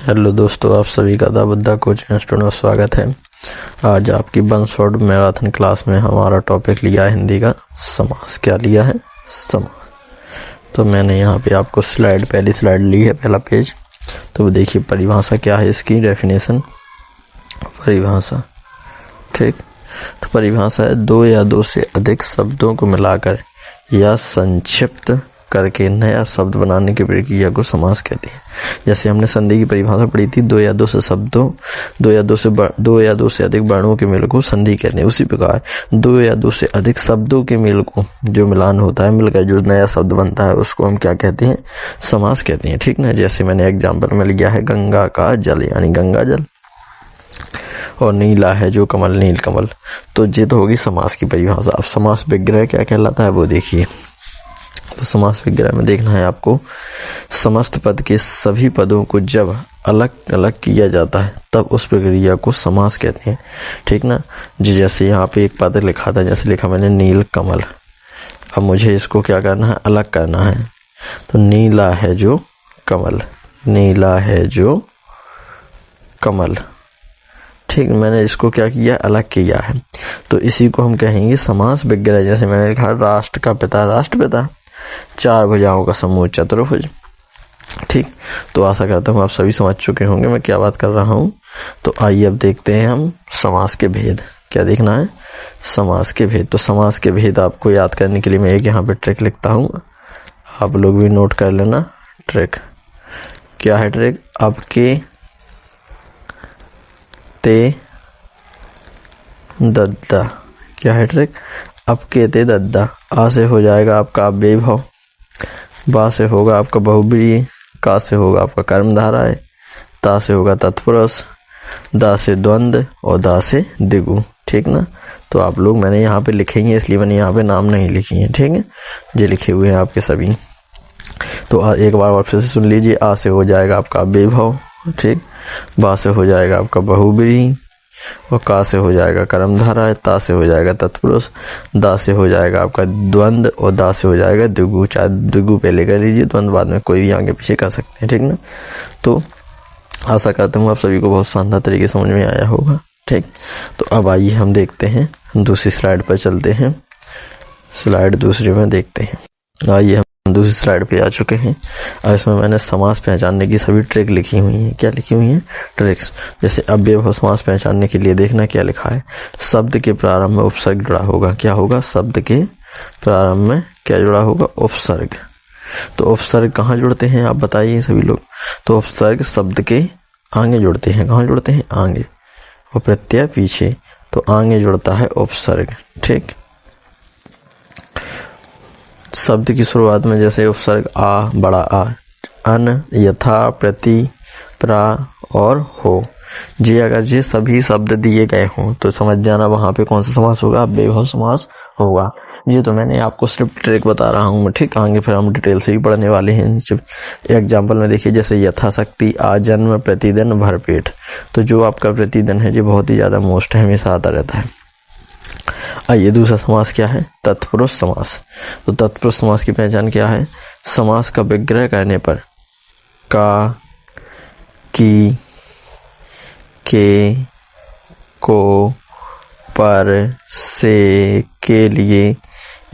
Hello दोस्तों, आप सभी का द बुद्धा कोचिंग इंस्टीट्यूट में स्वागत है। आज आपकी बंसोड मैराथन क्लास में हमारा टॉपिक लिया है हिंदी का समास। क्या लिया है? समास। तो मैंने यहाँ पे आपको पहली स्लाइड ली है, पहला पेज। तो वो देखिए परिभाषा क्या है इसकी, डेफिनेशन, परिभाषा। ठीक, तो परिभाषा है दो या दो से अधिक शब्दों को मिलाकर या संक्षिप्त करके नया शब्द बनाने की प्रक्रिया को समास कहते हैं। जैसे हमने संधि की परिभाषा पढ़ी थी, दो या दो से अधिक वर्णों के मेल को संधि कहते हैं। उसी प्रकार दो या दो से अधिक शब्दों के मेल को जो मिलान होता है, मिलकर जो नया शब्द बनता है, उसको हम क्या कहते हैं? समास कहते हैं। ठीक ना। जैसे मैंने एग्जाम्पल में लिया है गंगा का जल, यानी गंगा जल, और नीला है जो कमल, नील कमल। तो ये तो होगी समास की परिभाषा। अब समास विग्रह क्या कहलाता है वो देखिए। तो समास विग्रह में देखना है आपको, समस्त पद के सभी पदों को जब अलग अलग किया जाता है तब उस प्रक्रिया को समास कहते हैं। ठीक ना। जैसे यहाँ पे एक पद लिखा था, जैसे लिखा मैंने नील कमल। अब मुझे इसको क्या करना है? अलग करना है। तो नीला है जो कमल, नीला है जो कमल। ठीक, मैंने इसको क्या किया? अलग किया है। तो इसी को हम कहेंगे समास विग्रह। जैसे मैंने लिखा राष्ट्र का पिता, राष्ट्रपिता, चार भुजाओं का समूह, चतुर्भुज। ठीक, तो आशा करता हूँ आप सभी समझ चुके होंगे मैं क्या बात कर रहा हूँ। तो आइए अब देखते हैं हम समास के भेद। क्या देखना है? समास के भेद। तो समास के भेद आपको याद करने के लिए मैं एक यहाँ पे ट्रिक लिखता हूँ, आप लोग भी नोट कर लेना। ट्रिक क्या है? ट्रिक अब के ते दद्दा। क्या है ट्रिक? अब के ते दद्दा। आ से हो जाएगा आपका अव्ययभाव, बा से होगा आपका बहुव्रीहि, का से होगा आपका कर्मधारा है, ता से होगा तत्पुरुष, दा से द्वंद्व और दा से दिगु। ठीक ना। तो आप लोग, मैंने यहाँ पे लिखेंगे इसलिए मैंने यहाँ पे नाम नहीं लिखी है। ठीक है, ये लिखे हुए हैं आपके सभी। तो एक बार और फिर से सुन लीजिए। आ से हो जाएगा आपका अव्ययभाव, ठीक, बा से हो जाएगा आपका बहुव्रीहि, और का से हो जाएगा कर्मधारा है, ता से हो जाएगा तत्पुरुष, दा से हो जाएगा आपका द्वंद्व और दा से हो जाएगा द्विगु। चाहे द्विगु पहले कर लीजिए, द्वंद्व बाद में कोई भी आगे पीछे कर सकते हैं। ठीक ना। तो आशा करता हूँ आप सभी को बहुत शानदार तरीके से समझ में आया होगा। ठीक, तो अब आइए हम देखते हैं, दूसरी स्लाइड पर चलते हैं। स्लाइड दूसरी में देखते हैं। आइए हम दूसरी स्लाइड पे आ चुके हैं। अब इसमें मैंने समास पहचानने की सभी ट्रिक लिखी हुई हैं। क्या लिखी हुई हैं? ट्रिक्स। जैसे अव्ययभाव समास पहचानने के लिए देखना क्या लिखा है। शब्द के प्रारंभ में उपसर्ग जुड़ा होगा। क्या होगा? शब्द के प्रारंभ में क्या जुड़ा होगा? उपसर्ग। तो उपसर्ग कहाँ जुड़ते हैं आप बताइए सभी लोग। तो उपसर्ग शब्द के आगे जुड़ते हैं। कहाँ जुड़ते हैं? आगे। और प्रत्यय पीछे, तो आगे जुड़ता है उपसर्ग। ठीक, शब्द की शुरुआत में जैसे उपसर्ग आ, बड़ा आ, अन, यथा, प्रति, प्रा और हो, जी अगर ये सभी शब्द दिए गए हों तो समझ जाना वहां पे कौन सा समास होगा? अव्ययभाव समास होगा। ये तो मैंने आपको सिर्फ ट्रिक बता रहा हूँ। ठीक, आगे फिर हम डिटेल से ही पढ़ने वाले हैं। एग्जाम्पल में देखिए, जैसे यथाशक्ति, आ जन्म, प्रतिदिन, भरपेट। तो जो आपका प्रतिदिन है ये बहुत ही ज्यादा मोस्ट है, हमेशा आता रहता है। आइए दूसरा समास क्या है? तत्पुरुष समास। तो तत्पुरुष समास की पहचान क्या है? समास का विग्रह करने पर का, की, के, को, पर, से, के लिए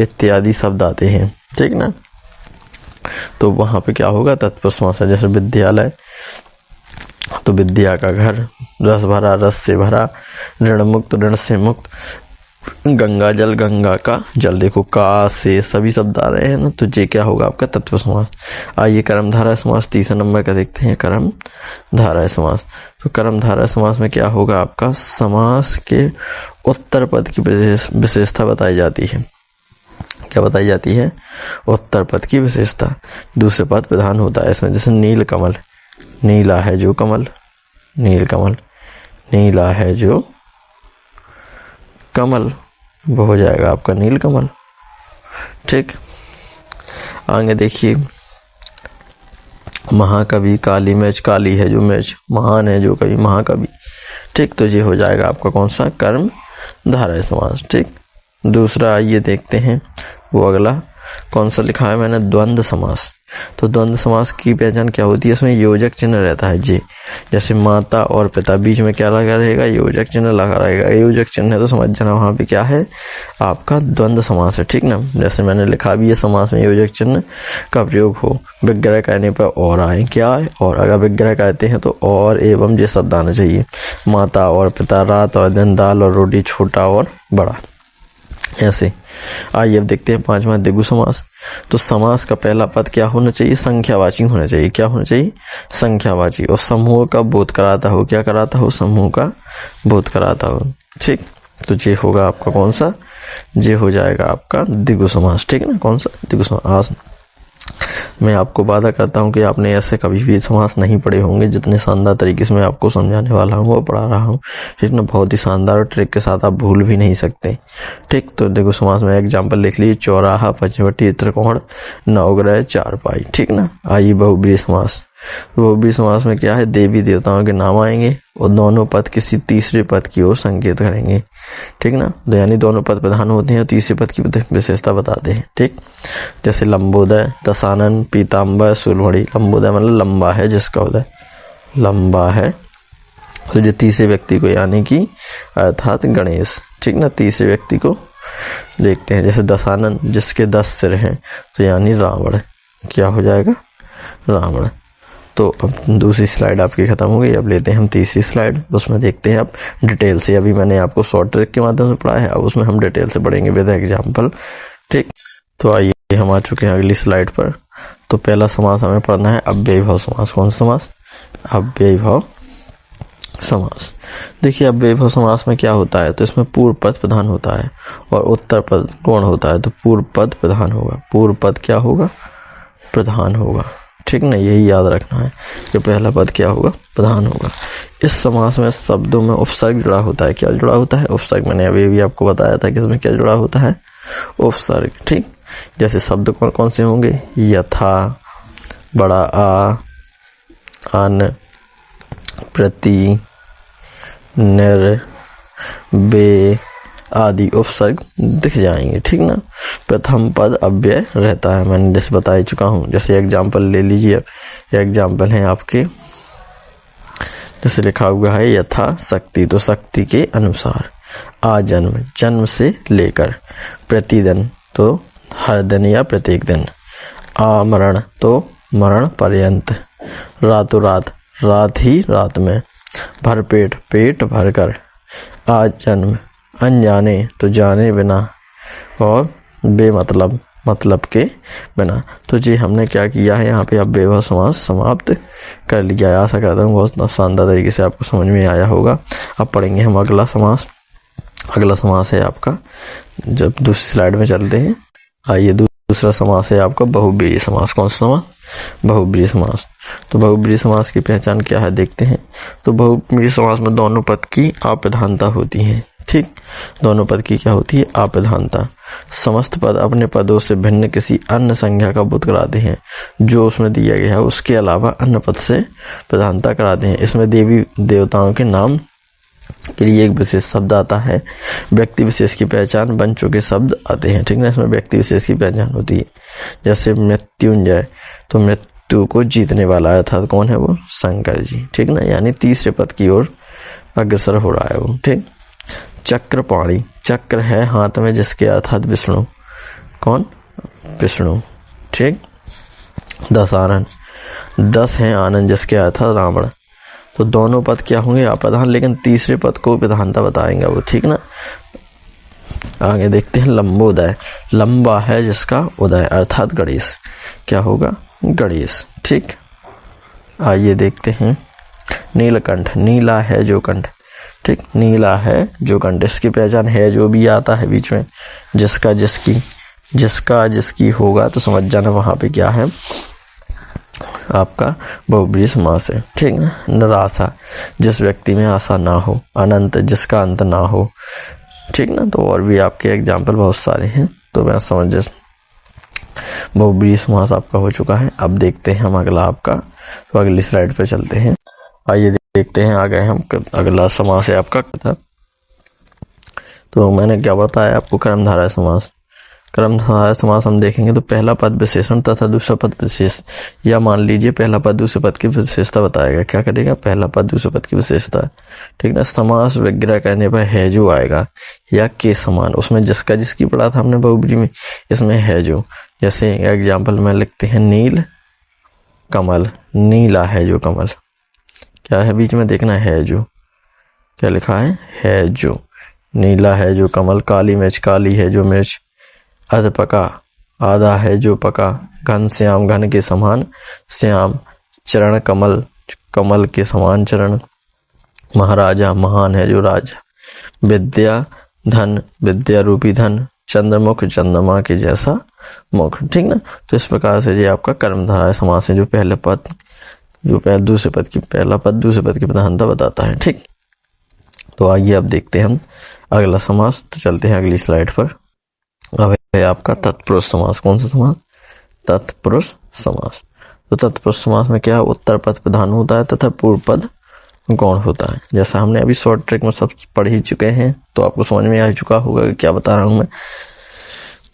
इत्यादि शब्द आते हैं। ठीक ना। तो वहां पे क्या होगा? तत्पुरुष समास है। जैसे विद्यालय, तो विद्या का घर, रस भरा, रस से भरा, ऋण मुक्त, ऋण से मुक्त, गंगा जल, गंगा का जल। देखो का से सभी शब्द आ रहे हैं ना, तो ये क्या होगा? आपका तत्पुरुष समास। आइए कर्मधारय समास तीसरा नंबर का देखते हैं। कर्मधारय समास। तो कर्मधारय समास में क्या होगा? आपका समास के उत्तर पद की विशेषता बताई जाती है। क्या बताई जाती है? उत्तर पद की विशेषता। दूसरे पद प्रधान होता है इसमें। जैसे नील कमल, नीला है जो कमल, नील कमल, नीला है जो कमल, वो हो जाएगा आपका नील कमल। ठीक, आगे देखिए, महाकवि, काली मिर्च, काली है जो मिर्च, महान है जो कवि, महाकवि। ठीक, तो ये हो जाएगा आपका कौन सा? कर्मधारय समास। ठीक, दूसरा आइए देखते हैं वो अगला कौन सा लिखा है मैंने, द्वंद्व समास। तो द्वंद्व समास की पहचान क्या होती है, इसमें योजक चिन्ह रहता है जी। जैसे माता और पिता, बीच में क्या लगा रहेगा, योजक चिन्ह लगा रहेगा। योजक चिन्ह है तो समझ जाना वहां पे क्या है, आपका द्वंद्व समास है, ठीक ना। जैसे मैंने लिखा भी है, समास में योजक चिन्ह का प्रयोग हो, विग्रह कहने पर और आए, क्या है, और अगर विग्रह कहते हैं तो और एवं ये शब्द आना चाहिए। माता और पिता, रात और दिन, दाल और रोटी, छोटा और बड़ा, ऐसे। आइए अब देखते हैं पांचवा द्विगु समास। तो समास का पहला पद क्या होना चाहिए, संख्यावाची होना चाहिए। क्या होना चाहिए, संख्यावाची, और समूह का बोध कराता हो। क्या कराता हो, समूह का बोध कराता हो, ठीक। तो ये होगा आपका कौन सा, ये हो जाएगा आपका द्विगु समास, ठीक है ना। कौन सा, द्विगु समास। मैं आपको वादा करता हूं कि आपने ऐसे कभी भी समास नहीं पढ़े होंगे, जितने शानदार तरीके से मैं आपको समझाने वाला हूं वो पढ़ा रहा हूं, ठीक ना। बहुत ही शानदार और ट्रिक के साथ आप भूल भी नहीं सकते, ठीक। तो देखो समास में एग्जाम्पल लिख लीजिए, चौराहा, पंचवटी, त्रिकोण, नवग्रह, चारपाई, ठीक ना। आइए बहुब्रीहि समास। बहुब्रीहि समास में क्या है, देवी देवताओं के नाम आएंगे और दोनों पद किसी तीसरे पद की ओर संकेत करेंगे, ठीक ना। यानी दोनों पद प्रधान होते हैं और तीसरे पद की विशेषता बताते हैं, ठीक। जैसे लंबोदय, दशानन, पीताम्बर, शूलमणि। लंबोदय मतलब लंबा है, जिसका उदय लंबा है, तो जो तीसरे व्यक्ति को यानी कि अर्थात गणेश, ठीक ना, तीसरे व्यक्ति को देखते हैं। जैसे दशानन, जिसके 10 सिर हैं, तो यानी रावण, क्या हो जाएगा, रावण। तो अब दूसरी स्लाइड आपकी खत्म हो गई, अब लेते हैं हम तीसरी स्लाइड, उसमें देखते हैं आप डिटेल से। अभी मैंने आपको शॉर्ट ट्रिक के माध्यम से पढ़ा है, अब उसमें हम डिटेल से पढ़ेंगे विद एग्जाम्पल, ठीक। तो आइए हम आ चुके हैं अगली स्लाइड पर। तो पहला समास हमें पढ़ना है अव्ययीभाव समास। कौन सा समास, अव्ययीभाव समास। देखिए अव्ययीभाव समास में क्या होता है, तो इसमें पूर्व पद प्रधान होता है और उत्तर पद गौण होता है। तो पूर्व पद प्रधान होगा, पूर्व पद क्या होगा, प्रधान होगा, ठीक ना। यही याद रखना है कि पहला पद क्या होगा, प्रधान होगा। इस समास में शब्दों में उपसर्ग जुड़ा होता है। क्या जुड़ा होता है, उपसर्ग। मैंने अभी भी आपको बताया था कि इसमें क्या जुड़ा होता है, उपसर्ग, ठीक। जैसे शब्द कौन कौन से होंगे, यथा, बड़ा आ, अन, प्रति, निर, बे आदि उपसर्ग दिख जाएंगे, ठीक ना। प्रथम पद अव्यय रहता है, मैंने जैसे बता ही चुका हूं। जैसे एग्जाम्पल ले लीजिए, एग्जाम्पल है आपके, जैसे लिखा हुआ है यथा शक्ति, तो शक्ति के अनुसार। आजन्म, जन्म से लेकर। प्रतिदिन, तो हर दिन या प्रत्येक दिन। आमरण, तो मरण पर्यंत। रातों रात, रात ही रात में। भरपेट, पेट भरकर। आजन्म, अनजाने, तो जाने बिना, और बेमतलब, मतलब के बिना। तो जी हमने क्या किया है यहाँ पे, अव्ययीभाव समास समाप्त कर लिया है। आशा करता हूँ बहुत शानदार तरीके से आपको समझ में आया होगा। अब पढ़ेंगे हम अगला समास। अगला समास है आपका, जब दूसरी स्लाइड में चलते हैं, आइए दूसरा समास है आपका बहुब्रीहि समास। कौन सा समास, बहुब्रीहि समास। तो बहुब्रीहि समास की पहचान क्या है, देखते हैं। तो बहुब्रीहि समास में दोनों पद की अप्रधानता होती है, ठीक। दोनों पद की क्या होती है, अप्रधानता। समस्त पद अपने पदों से भिन्न किसी अन्य संज्ञा का बोध कराते हैं जो उसमें दिया गया है, उसके अलावा अन्य पद से प्रधानता कराते हैं। इसमें देवी देवताओं के नाम के लिए एक विशेष शब्द आता है, व्यक्ति विशेष की पहचान बन चुके शब्द आते हैं, ठीक ना। इसमें व्यक्ति विशेष की पहचान होती है। जैसे मृत्युंजय, तो मृत्यु को जीतने वाला, अर्थात कौन है वो, शंकर जी, ठीक ना। यानी तीसरे पद की ओर अग्रसर हो रहा है वो, ठीक। चक्रपाणी, चक्र है हाथ में जिसके, अर्थात विष्णु, कौन, विष्णु, ठीक। दशानन, 10 है आनंद जिसके, अर्थात रावण। तो दोनों पद क्या होंगे, अप्रधान, लेकिन तीसरे पद को प्रधानता बताएंगे वो, ठीक ना। आगे देखते हैं लंबोदय, लंबा है जिसका उदय, अर्थात गणेश, क्या होगा, गणेश, ठीक। आइए देखते हैं नीलकंठ, नीला है जो कंठ, ठीक। नीला है जो कंठ, इसकी पहचान है जो भी आता है बीच में, जिसका जिसकी, जिसका जिसकी होगा तो समझ जाना वहां पे क्या है, आपका बहुब्रीहि समास है, ठीक ना। निराशा, जिस व्यक्ति में आशा ना हो। अनंत, जिसका अंत ना हो, ठीक ना। तो और भी आपके एग्जाम्पल बहुत सारे हैं, तो मैं समझ बहुब्रीहि समास आपका हो चुका है। अब देखते हैं हम अगला आपका, तो अगली स्लाइड पे चलते हैं। आइए देखते हैं, आ गए हम, अगला समास है आपका। तो मैंने क्या बताया आपको, कर्मधारय समास। कर्मधारय समास हम देखेंगे तो पहला पद विशेषण तथा दूसरा पद विशेष, या मान लीजिए पहला पद दूसरे पद की विशेषता बताएगा। क्या करेगा? पहला पद दूसरे पद की विशेषता, ठीक ना। समास विग्रह करने पर है जो आएगा या के समान, उसमें जिसका जिसकी पढ़ा था हमने बहुब्री में, इसमें है जो। जैसे एग्जाम्पल में लिखते हैं नील कमल, नीला है जो कमल, क्या है बीच में देखना है जो, क्या लिखा है जो, नीला है जो कमल। काली मिर्च, काली है जो मिर्च। अध पका, आधा है जो पका। घन श्याम, घन के समान श्याम। चरण कमल, कमल के समान चरण। महाराजा, महान है जो राजा। विद्या धन, विद्या रूपी धन। चंद्रमुख, चंद्रमा के जैसा मुख, ठीक ना। तो इस प्रकार से ये आपका कर्मधारय समास है, जो पहले पद दूसरे पद की, पहला पद दूसरे पद की प्रधानता बताता है, ठीक। तो आइए अब देखते हैं हम अगला समास। तो चलते हैं अगली स्लाइड पर। अब है आपका तत्पुरुष समास। कौन सा समास? तत्पुरुष समास। तो तत्पुरुष समास में क्या, उत्तर पद प्रधान होता है तथा पूर्व पद गौण होता है। जैसा हमने अभी शॉर्ट ट्रिक में सब पढ़ ही चुके हैं, तो आपको समझ में आ चुका होगा कि क्या बता रहा हूं मैं।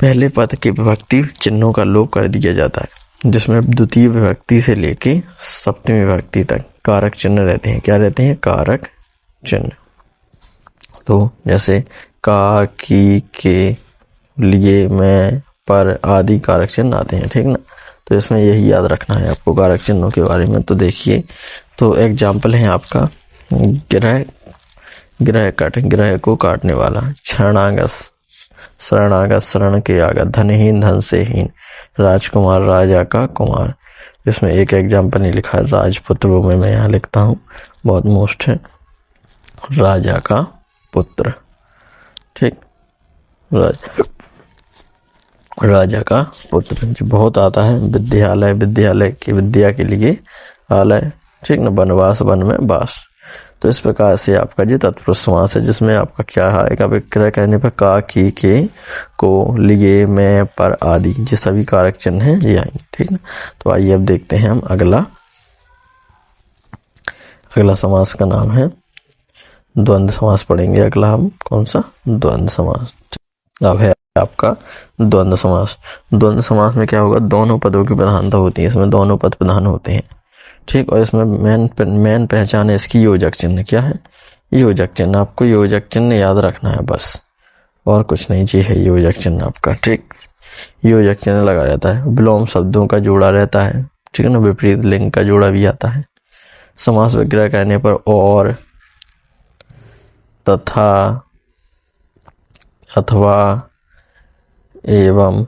पहले पद के विभक्ति चिन्हों का लोप कर दिया जाता है, जिसमें द्वितीय विभक्ति से लेके सप्तमी विभक्ति तक कारक चिन्ह रहते हैं। क्या रहते हैं? कारक चिन्ह। तो जैसे का, की, के, लिए, मैं, पर आदि कारक चिन्ह आते हैं, ठीक ना। तो इसमें यही याद रखना है आपको कारक चिन्हों के बारे में। तो देखिए, तो एग्जाम्पल है आपका ग्रह, ग्रह कट, ग्रह को काटने वाला। शरणागत, शरणागत, शरण के आगत। धनहीन, धन से हीन। राजकुमार, राजा का कुमार। इसमें एक एग्जाम्पल नहीं लिखा है, राजपुत्र, वो मैं यहाँ लिखता हूँ, बहुत मोस्ट है। राजा का पुत्र, ठीक, राजा का पुत्र जो बहुत आता है। विद्यालय, विद्यालय की विद्या के लिए आलय, ठीक ना। वनवास, वन में वास। तो इस प्रकार से आपका जो तत्पुरुष समास है, जिसमें आपका क्या आएगा, विग्रह करने पर का, की, के, को, लिए, मैं, पर आदि, जो सभी कारक चिन्ह हैं ये आएंगे, ठीक ना। तो आइए अब देखते हैं हम अगला समास का नाम है द्वंद्व समास पढ़ेंगे। अगला हम कौन सा? द्वंद्व समास। अब है आपका द्वंद्व समास। द्वंद्व समास में क्या होगा, दोनों पदों की प्रधानता होती है, इसमें दोनों पद प्रधान होते हैं, ठीक। और इसमें मेन पहचान है इसकी योजक चिन्ह। क्या है? योजक चिन्ह। आपको योजक चिन्ह याद रखना है बस, और कुछ नहीं चाहिए। योजक चिन्ह आपका, ठीक, योजक चिन्ह लगा रहता है। विलोम शब्दों का जोड़ा रहता है, ठीक है ना। विपरीत लिंग का जोड़ा भी आता है। समास विग्रह करने पर और, तथा, अथवा, एवं,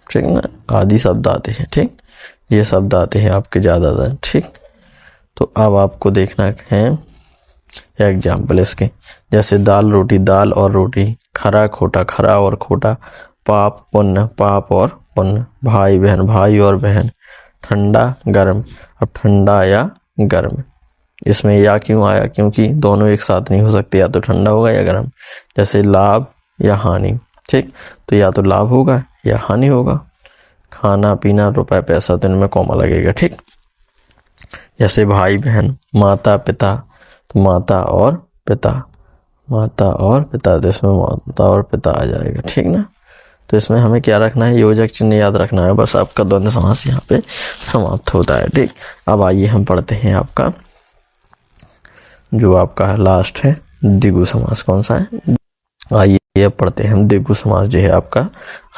ठीक ना, आदि शब्द आते हैं, ठीक। ये शब्द आते हैं आपके ज्यादातर, ठीक। तो अब आपको देखना है एग्जाम्पल इसके, जैसे दाल रोटी, दाल और रोटी। खरा खोटा, खरा और खोटा। पाप पुण्य, पाप और पुण्य। भाई बहन, भाई और बहन। ठंडा गर्म, अब ठंडा या गर्म। इसमें या क्यों आया? क्योंकि दोनों एक साथ नहीं हो सकते, या तो ठंडा होगा या गर्म। जैसे लाभ या हानि, ठीक, तो या तो लाभ होगा या हानि होगा। खाना पीना, रुपए पैसा, तो इनमें कॉमा लगेगा, ठीक। जैसे भाई बहन। माता पिता, तो माता और पिता, माता और पिता, तो इसमें माता और पिता आ जाएगा, ठीक ना। तो इसमें हमें क्या रखना है? योजक चिन्ह याद रखना है बस। आपका द्वंद्व समास यहाँ पे समाप्त होता है, ठीक। अब आइए हम पढ़ते हैं आपका जो आपका लास्ट है द्विगु समास। कौन सा है? आइए अब पढ़ते हैं हम द्विगु समास, जो है आपका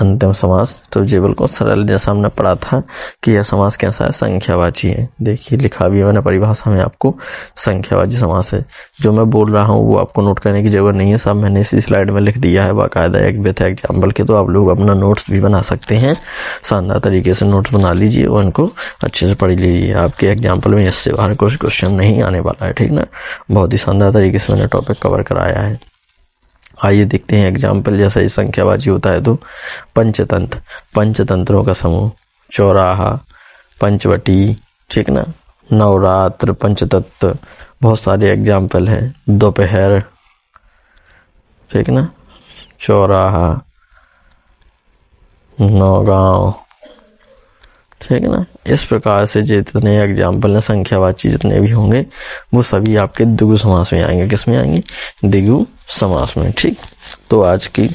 अंतिम समास। तो ये बिल्कुल सरल, जैसा हमने पढ़ा था कि यह समास कैसा है, संख्यावाची है। देखिए लिखा भी है मैंने परिभाषा में आपको, संख्यावाची समास है। जो मैं बोल रहा हूँ वो आपको नोट करने की जरूरत नहीं है, सब मैंने इसी स्लाइड में लिख दिया है बाकायदा एक विथ एग्जाम्पल के। तो आप लोग अपना नोट्स भी बना सकते हैं, शानदार तरीके से नोट्स बना लीजिए और उनको अच्छे से पढ़ लीजिए। आपके एग्जाम्पल में इससे बाहर कुछ क्वेश्चन नहीं आने वाला है, ठीक ना। बहुत ही शानदार तरीके से मैंने टॉपिक कवर कराया है। आइए देखते हैं एग्जाम्पल। जैसा ही संख्यावाची होता है तो पंचतंत्र, पंचतंत्रों का समूह। चौराहा, पंचवटी, ठीक ना। नवरात्र, पंचतत्व, बहुत सारे एग्जाम्पल हैं। दोपहर, ठीक ना। चौराहा, नौगांव, ठीक है ना। इस प्रकार से जितने एग्जाम्पल हैं संख्यावाची जितने भी होंगे वो सभी आपके द्विगु समास में आएंगे। किस में आएंगे? द्विगु समास में, ठीक। तो आज की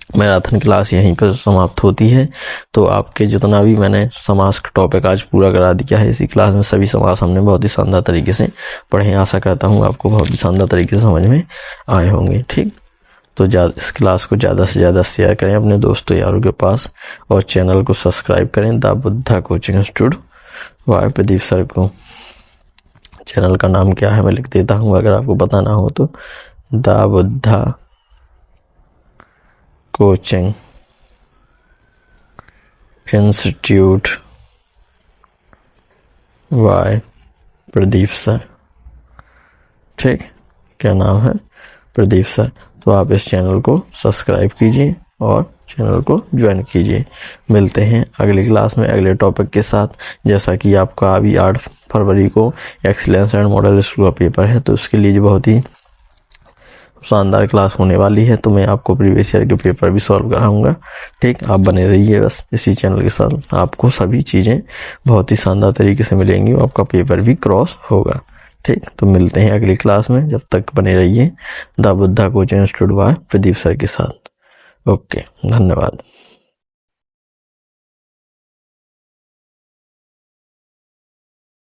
मैराथन क्लास यहीं पर समाप्त होती है। तो आपके जितना भी मैंने समास का टॉपिक आज पूरा करा दिया है, इसी क्लास में सभी समास हमने बहुत ही शानदार तरीके से पढ़े। आशा करता हूँ आपको बहुत ही शानदार तरीके से समझ में आए होंगे। ठीक, तो इस क्लास को ज़्यादा से ज़्यादा शेयर करें अपने दोस्तों यारों के पास, और चैनल को सब्सक्राइब करें the Buddha coaching institute Y Pradeep sir को। चैनल का नाम क्या है मैं लिख देता हूँ, अगर आपको पता ना हो तो, the Buddha coaching institute Y Pradeep sir. ठीक, क्या नाम है? प्रदीप सर। तो आप इस चैनल को सब्सक्राइब कीजिए और चैनल को ज्वाइन कीजिए। मिलते हैं अगली क्लास में अगले टॉपिक के साथ। जैसा कि आपका अभी 8 फरवरी को एक्सीलेंस एंड मॉडल स्कूल का पेपर है, तो उसके लिए बहुत ही शानदार क्लास होने वाली है। तो मैं आपको प्रीवियस ईयर के पेपर भी सॉल्व कराऊंगा। ठीक, आप बने रहिए बस इसी चैनल के साथ, आपको सभी चीज़ें बहुत ही शानदार तरीके से मिलेंगी, आपका पेपर भी क्रॉस होगा। ठीक, तो मिलते हैं अगली क्लास में, जब तक बने रहिए the Buddha coaching institute by Pradeep sir के साथ। ओके, धन्यवाद।